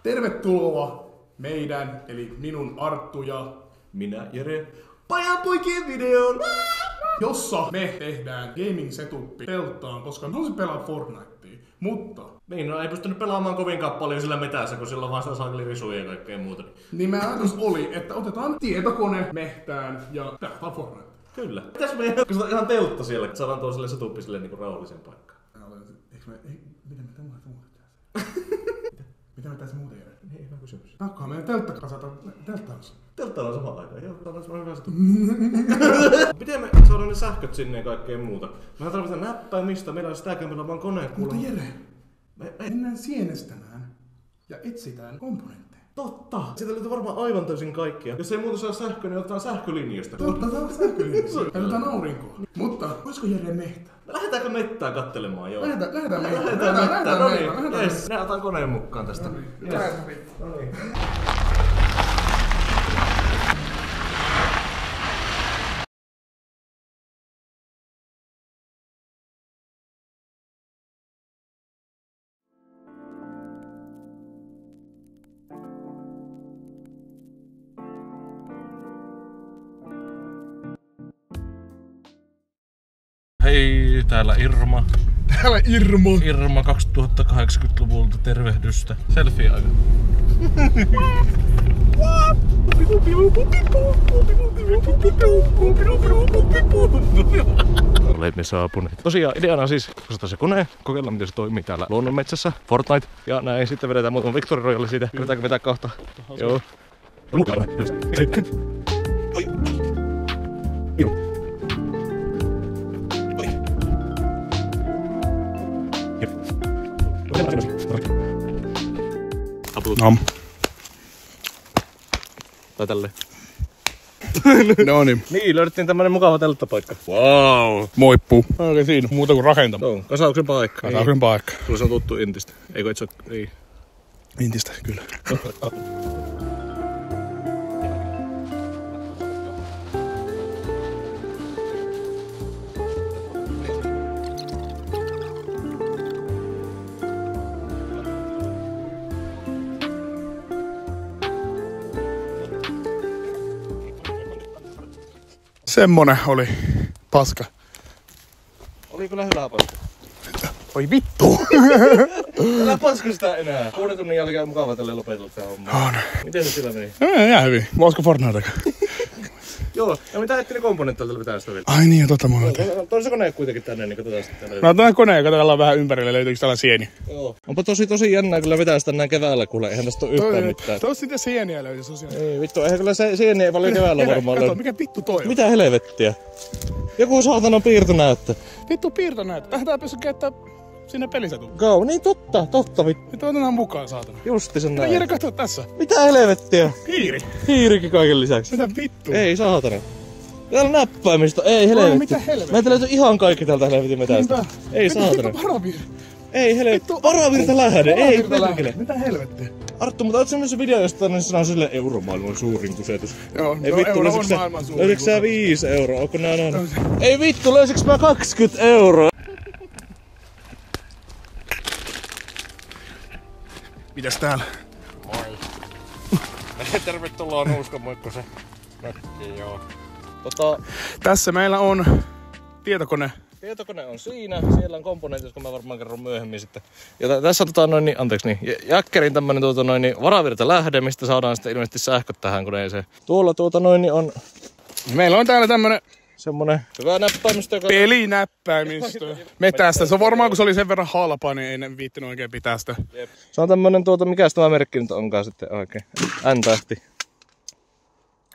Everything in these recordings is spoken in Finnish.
Tervetuloa meidän, eli minun Arttu ja minä Jere Pajanpoikien videon, jossa me tehdään gaming setupi telttaan, koska mä haluaisin pelaa Fortnitea, mutta niin, no ei pystynyt pelaamaan kovinkaan paljon sillä metässä, kun silloin vaan sitä saakeli risuja ja kaikkea muuta. Niin meidän ajatus oli, että otetaan tietokone mehtään ja pelataan Fortnitea. Kyllä. Mitäs me kun se on ihan teltta siellä, että saadaan tuollaiselle setupiselle niinku rauhallisen paikkaan. Mitä me Mitä me tässä muuten Jere? Ei, hyvä kysymys. Pakkohan meidän teltta kasata telttaansa. Telttaan on samaan aikaan, joo, tämä on hyvä setupi. Miten me saadaan ne sähköt sinne ja kaikkea muuta? Mehän tarvitaan näppäimistä, meillä on sitäkään, meillä on vaan koneet. Mutta Jere, mennään sienestämään ja etsitään komponentteja. Totta! Siitä löytyy varmaan aivan täysin kaikkia. Jos ei muuta saa sähköä, niin otetaan sähkölinjasta. Totta, saa sähkölinjasta. Käytetään aurinkoa. Mutta olisiko Jere mehtää? Lähdetäänkö mettään kattelemaan, joo? Lähdetään mettään. Lähdetään mettään. Yes, minä otan koneen mukaan tästä. No niin. Hei, täällä Irma. Täällä Irma. Irma 2080-luvulta, tervehdystä. Selfie-aika. Olemme saapuneet. Tosiaan ideana siis osata se kone, kokeilla miten se toimii täällä luonnonmetsässä, Fortnite. Ja näin sitten vedetään muutama Victory Royale siitä. Vedetäänkö vetää kahta? Joo. Nom. Tai tälleen. No niin. Niin, löydettiin tämmönen mukava telttapaikka. Wow. Moippu. Okei, siinä. Muuta kuin rakentama. Joo, kasauksen paikka. Kasauksen paikka. Sulla se on tuttu Intistä. Eikö et se oo? Ei. Intistä, kyllä. Semmonen oli paska. Oli kyllä hyvä paikka. Oi vittu! Älä paska sitä enää. 6 tunnin jälkeen on mukava tälleen lopetella tää homma. On. Miten se sillä meni? Jää hyvin. Voisiko Fortniteakaan? Joo, ja mitä ajattelin komponentteja tällä pitää sitä vielä? Ai niin, totta mulla. Toi se kone kuitenkin tänne, niin katsotaan sitten tänne. No otetaan koneen ja katsotaan vähän ympärille, löytyykö täällä sieni. Joo. Onpa tosi jännää kyllä vetää sitä näin keväällä, kuule. Eihän tästä oo yhtään mitään. Tuossa sitten sieniä löytyy tosiaan. Ei vittu, eihän kyllä se sieni ei paljon keväällä varmaan Kato, löydy. mikä vittu toi on? Mitä helvettiä? Joku saatana piirtonäyttö. Vittu piirtonäyttö. Tähän tää pystyy käyttää sinne pelisetuun. Go, niin totta vittu. Nyt otetaan mukaan, saatana. Justi sen Mitä näin. Jere katsoo tässä? Mitä helvettiä? Hiiri. Hiirikin kaiken lisäksi. Mitä vittu? Ei saatana. Täällä näppäimistä, ei helvetti. Mitä helvettiä? Meiltä löytyy ihan kaikki täältä helvetin metästä. Ei saatana. Vittu varavirta. Ei helvetti. Varavirta lähde, ei perkele. Mitä helvettiä? Arttu, mutta oot semmonen se video, josta niin sanoo silleen euromaailman suurin kusetus. Joo, Ei vittu, euro on maailman suurin. löysitkö sä 5 euroa? Onko nää näin? Ei vittu, löysitkö mä 20 euroa? Mitäs täällä? Moi. Tervetuloa Nuuskon Muikkosen mökkiin, joo. Tässä meillä on tietokone. Tietokone on siinä, siellä on komponentit, jotka mä varmaan kerron myöhemmin sitten. Ja tässä on Jackerin tämmönen varavirta lähde, mistä saadaan sitten ilmeisesti sähköt tähän koneeseen. Tuolla on Meillä on täällä tämmönen semmonen hyvä näppäimistö, joka pelinäppäimistö. Metästä. Se on varmaan, kun se oli sen verran halpaa, niin ei ne viittinyt oikein pitää sitä. Jep. Se on tämmönen mikäs tämä merkki nyt onkaan sitten oikein? N-tähti.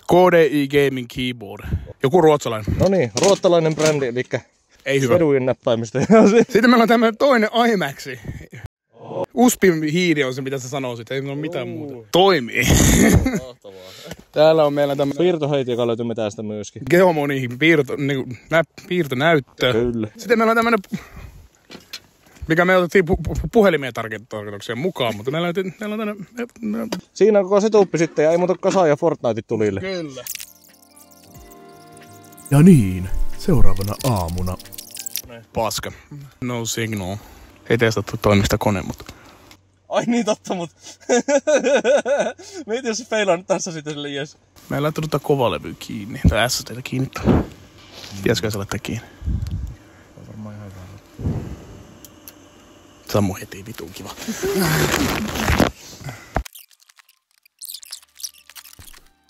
KDI Gaming Keyboard. Joku ruotsalainen. No niin, ruottalainen brändi, elikkä ei hyvä. Sveduin näppäimistö. Sitten meillä on tämmönen toinen IMAXi. USPin hiiri on se, mitä sä sanoisit. Ei ole mitään muuta. Toimii. Mahtavaa. Täällä on meillä tämmönen piirtoheiti, joka löytyy metästä myöskin. Geomoni piirtonäyttö. Kyllä. Sitten meillä on tämmönen, mikä me otettiin puhelimien tarkoitukseen mukaan, mutta meillä on tämmönen. Siinä on koko setuppi sitten ja ei muuta kasaa ja Fortnite tulille. Kyllä. Ja niin, seuraavana aamuna. Paska. No signal. Ei testattu toimista kone, mutta Ai niin totta, mut. Mietin, jos se feilaa nyt tässä sitten sille jes. Mä en laittanut tää kovalevy kiinni. Tää SSD:tä kiinni. Pitäisikö se laittaa kiinni? On varmaan ihan hyvä. Sammu heti vitun kiva.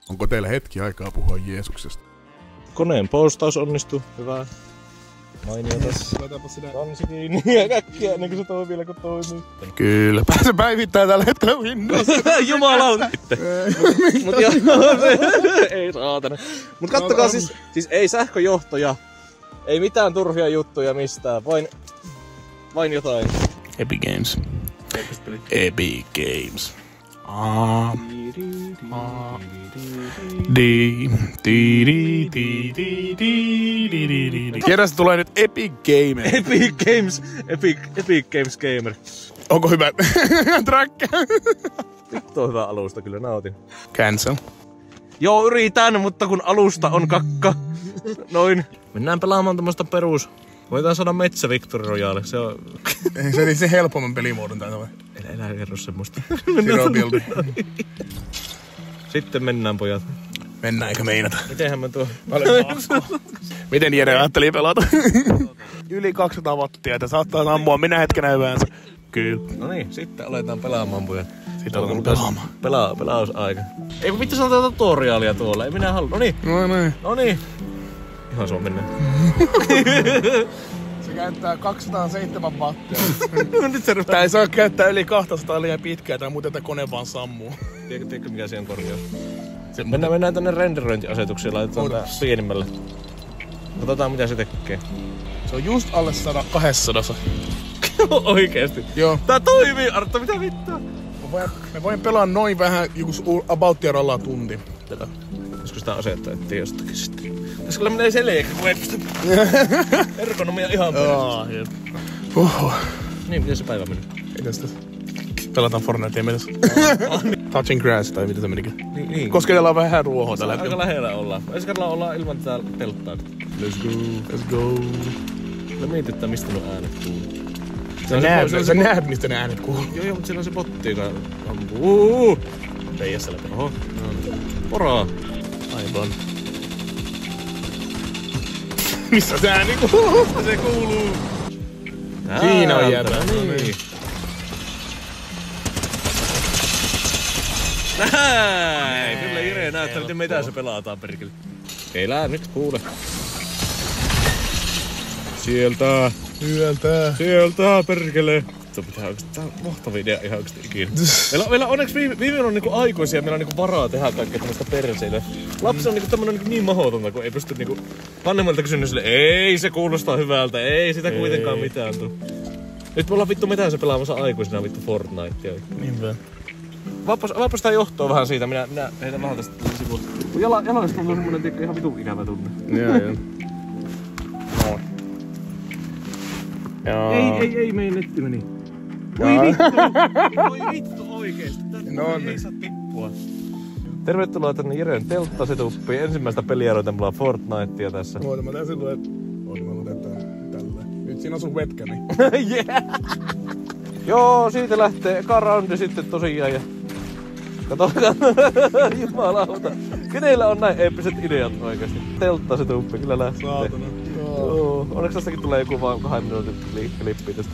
Onko teillä hetki aikaa puhua Jeesuksesta? Koneen postaus onnistui. Hyvä. Mainiota. Laitapa sitä. Kansi kiinni ja käkkiä ennen kuin se toimii vielä kun toimii. Kyllä, se päivittää tällä hetkellä Windows. Jumalauta. Mut joo, ei saatana. Mut kattokaa siis ei sähköjohtoja. Ei mitään turhia juttuja mistään. Vain jotain. Epic Games. Epic Games. Tiedä, se tulee nyt Epic Gamer. Epic Games Gamer. Onko hyvä track? Vittu on hyvä alusta, kyllä nautin. Cancel. Joo, yritän, mutta kun alusta on kakka. Noin. Mennään pelaamaan tämmöstä perus. Voidaan saada Metsä Victory Royale, se on... Ei se se helpomman pelimuodon taitaa vai? Elä kerro semmoista. Zero buildi. Sitten mennään pojat. Mennään eikä meinata. Mitenhän mä tuo... Miten Jere ajatteli pelata? Yli 200 wattia, että saattaa ammua minä hetkenä hyvänsä. Kyllä. No niin, sitten aletaan pelaamaan pojat. Sitten aletaan pelaamaan. Pelausaika. Ei kun vittu sanotaan tutoriaalia tuolla, ei minä halua. Noniin. Noniin. Ihan se on mennään. Se käyttää 207 wattia. Nyt se Tää ei saa käyttää yli 200 liian pitkää, tai muuten tää kone vaan sammuu. Tiedätkö mikä siihen korjaus? Mennään tänne renderöintiasetuksiin, laitetaan tää pienimmälle. Katsotaan mitä se tekee. Se on just alle 200. Oikeesti? Joo. Tää toimii, Arttu, mitä vittua? Me voin pelaa noin vähän, joku about alla tunti tätä. Koska sitä asettaa ettei jostakin sitten. Tässä kyllä menee selkeä, kun ei pysty... Ergonomia ihan perässä. Niin, miten se päivä meni? Ei tästä. Pelataan Fortnitea mennessä. Touching grass, tai mitä se menikö? Niin. Kosketellaan vähän ruohoa tällä Aika hetkellä. lähellä ollaan. Ensi kerralla ollaan ilman tätä telttaa. Let's go. Let's go. Mä mietin, että mistä nuo äänet kuuluu. Sä näet, mistä ne äänet kuuluu. Joo, mutta siellä on se botti, joka ampuu. Peijässä läpi. Oho. Poraa. Aivan. Missä se ääni kuuluu? Se kuuluu. Siinä on jäbä. Niin. Näin! Kyllä Jere näyttää, miten mitä se pelataan perkele. Elää nyt kuule. Sieltä perkele. Tuo pitää oikeesti, tää on mahtava idea ihan oikeesti ikinä. Meillä onneksi viime on niinku aikuisia, meillä on niinku varaa tehdä kaikkea tämmöstä perseille. Lapsi on niinku tämmönen niin mahdotonta, kun ei pysty niinku vanhemmilta kysynyt sille, ei se kuulostaa hyvältä, ei sitä kuitenkaan mitään tuu. Nyt me ollaan vittu mitään se pelaamassa aikuisena vittu Fortnitea. Niinpä. Vaappa sitä johtoa vähän siitä, minä heitän vähän tästä sivuun. Kun jaloista on semmonen ihan vitun ikävä tunne. Joo. Joo. Ei, meidän netti meni. Voi vittu oikeesti. Ei saa tippua. Tervetuloa tänne Jeren telttasetuppiin. Ensimmäistä peliä roitan pelaa Fortnitea tässä. Oota, mä täysin luen. Oota, mä luen tällä. Nyt siinä on sun webcami. Yeah. Joo, siitä lähtee eka roundi sitten tosiaan. Ja... Katsotaan. Jumalauta. Kenellä on näin eeppiset ideat oikeesti? Telttasetuppi kyllä lähtee. Saatana. Joo. Onneksi tästäkin tulee joku vaan 2 minuutin klippi tästä.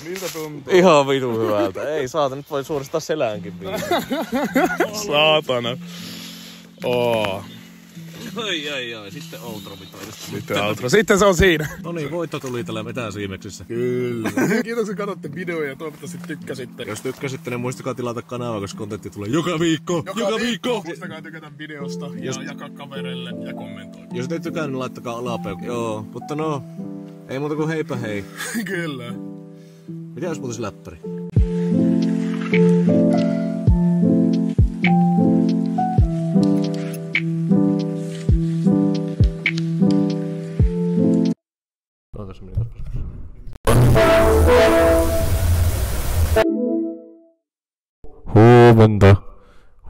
Miltä tuntuu? Ihan vitun hyvältä. Ei saata, nyt voi suoristaa seläänkin vielä. Saatana. Ai. Sitten outro pitää. Sitten se on siinä. No niin, voitto tuli tällä Metäsiimeksissä. Kyllä. Kiitoksia, kun katsotte videoja ja toivottavasti tykkäsitte. Jos tykkäsitte, niin muistakaa tilata kanava, koska kontentti tulee joka viikko. Muistakaa tykätä videosta ja jakaa kavereille ja kommentoida. Jos et tykännyt, niin laittakaa alapeukku. Joo, mutta no, ei muuta kuin heipä hei. Kyllä. Mitä jos muutais läppäri? Tässä meni taas.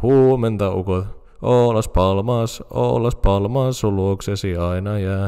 Huomenta ukot. Olas palmas, sun luoksesi aina jään.